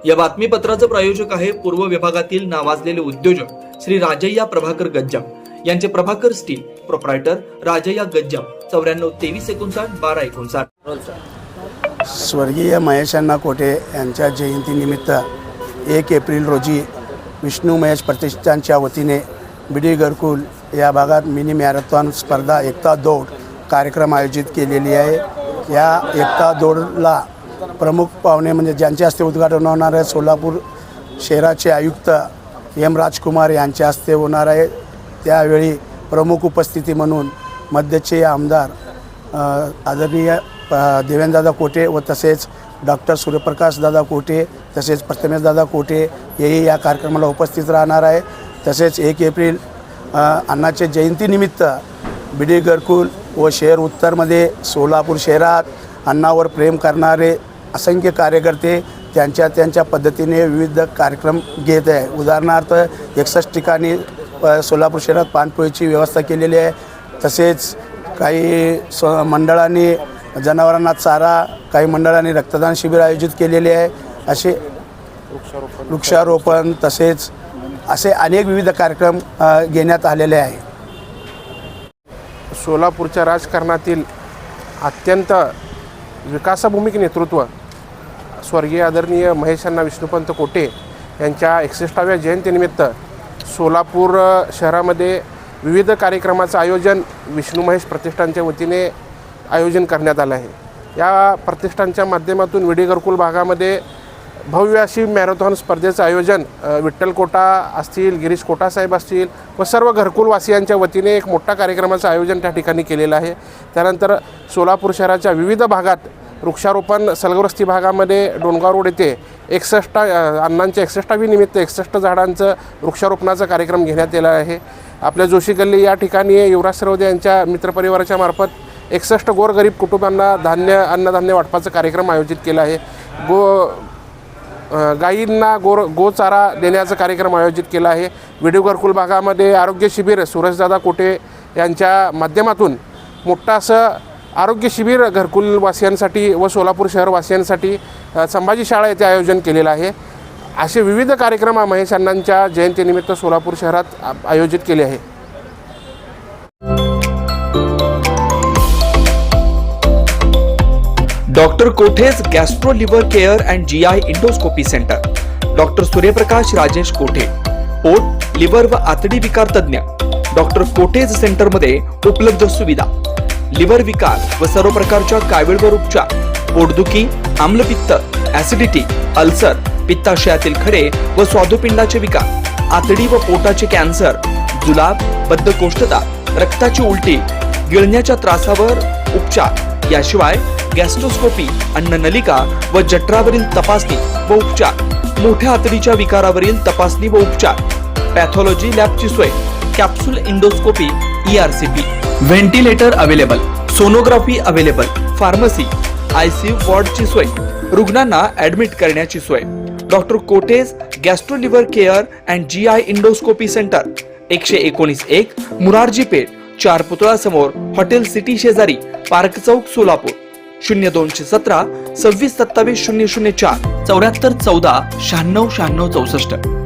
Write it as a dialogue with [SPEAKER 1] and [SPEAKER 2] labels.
[SPEAKER 1] या बातमीपत्राचं प्रायोजक आहे पूर्व विभागातील नावाजलेले उद्योजक श्री राजय्या प्रभाकर गज्जाम यांचे प्रभाकर स्टील, प्रोप्रायटर राजय्या गज्जाम, 9423591259.
[SPEAKER 2] स्वर्गीय महेश अण्णा कोठे यांच्या जयंतीनिमित्त 1 एप्रिल रोजी विष्णू महेश प्रतिष्ठानच्या वतीने बीडी घरकुल या भागात मिनी मॅरेथॉन स्पर्धा एकता दौड कार्यक्रम आयोजित केलेली आहे. या एकता दौडला प्रमुख पाहुणे म्हणजे ज्यांच्या हस्ते उद्घाटन होणार आहे सोलापूर शहराचे आयुक्त एम राजकुमार यांच्या हस्ते होणार आहे. त्यावेळी प्रमुख उपस्थिती म्हणून मध्यचे आमदार आदरणीय देवेंद्रदादा कोठे व तसेच डॉक्टर सूर्यप्रकाशदादा कोठे तसेच प्रथमेशदादा कोठे हेही या कार्यक्रमाला उपस्थित राहणार आहे. तसेच 1 एप्रिल अण्णाचे जयंतीनिमित्त बीडी घरकुल व शहर उत्तरमध्ये सोलापूर शहरात अण्णावर प्रेम करणारे असंख्य कार्यकर्ते त्यांच्या पद्धतीने विविध कार्यक्रम घेत आहे. उदाहरणार्थ 61 ठिकाणी सोलापूर शहरात पानपोळीची व्यवस्था केलेली आहे. तसेच काही मंडळांनी जनावरांना चारा, काही मंडळांनी रक्तदान शिबिर आयोजित केलेले आहे. असे वृक्षारोपण तसेच असे अनेक विविध कार्यक्रम घेण्यात आलेले आहे.
[SPEAKER 3] सोलापूरच्या राजकारणातील अत्यंत विकासाभूमिक नेतृत्व स्वर्गीय आदरणीय महेश अण्णा विष्णुपंत कोठे यांच्या 61व्या जयंतीनिमित्त सोलापूर शहरामध्ये विविध कार्यक्रमाचं आयोजन विष्णू महेश प्रतिष्ठानच्या वतीने आयोजन करण्यात आलं आहे. या प्रतिष्ठानच्या माध्यमातून बीडी घरकुल भागामध्ये भव्य अशी मॅरेथॉन स्पर्धेचं आयोजन विठ्ठल कोटा असतील, गिरीश कोटा साहेब असतील व सर्व घरकुलवासियांच्या वतीने एक मोठा कार्यक्रमाचं आयोजन त्या ठिकाणी केलेलं आहे. त्यानंतर सोलापूर शहराच्या विविध भागात वृक्षारोपण सलगरस्ती भागामध्ये डोणगाव रोड येथे 61 अण्णांच्या 61वी निमित्त 61 झाडांचं वृक्षारोपणाचा कार्यक्रम घेण्यात आला आहे. आपल्या जोशी गल्ली या ठिकाणी युवराज सरवदे यांच्या मित्रपरिवाराच्या मार्फत 61 गोरगरीब कुटुंबांना अन्नधान्य वाटपाचा कार्यक्रम आयोजित केला आहे. गायींना गोचारा देण्याचा कार्यक्रम आयोजित केला आहे. बीडी घरकुल भागामध्ये आरोग्य शिबिर सुरेशदादा कोठे यांच्या माध्यमातून मोठं असं आरोग्य शिबिर घरकुलवासियांसाठी व सोलापूर शहरवासियांसाठी संभाजी शाळा येथे आयोजन केलेलं आहे. असे विविध कार्यक्रम महेश अण्णांच्या जयंतीनिमित्त सोलापूर शहरात आयोजित केले आहे.
[SPEAKER 1] Doctor कोठेज gastro liver care and GI endoscopy centre, doctor Suryaprakash Rajesh कोठे, पोट, लिव्हर व आतडी विकार तज्ञ. डॉक्टर कोठेज सेंटरमध्ये उपलब्ध सुविधा: लिव्हर विकार व सर्व प्रकारच्या कावीळवर उपचार, पोटदुखी, आम्लपित्त, ऍसिडिटी, अल्सर, पित्ताशयातील खडे व स्वादुपिंडाचे विकार, आतडी व पोटाचे कॅन्सर, जुलाब, बद्धकोष्ठता, रक्ताची उलटी, गिळण्याच्या त्रासावर उपचार. याशिवाय गॅस्ट्रोस्कोपी, अन्ननलिका व जठरावरील तपासणी व उपचार, मोठ्या आतडीच्या विकारावरील तपासणी व उपचार, पॅथॉलॉजी लॅबची सोय, capsule endoscopy, ERCP, ventilator available, sonography available, pharmacy, ICU वॉर्डची सोय, रुग्णांना ऍडमिट करण्याची सोय. Doctor कोठेज gastro liver care and GI endoscopy centre, 119-1 Murarji Peth, 4 पुतळा समोर, हॉटेल सिटी शेजारी, पार्क चौक, सोलापूर. 0217 26 27 004 74 14 96 96 64.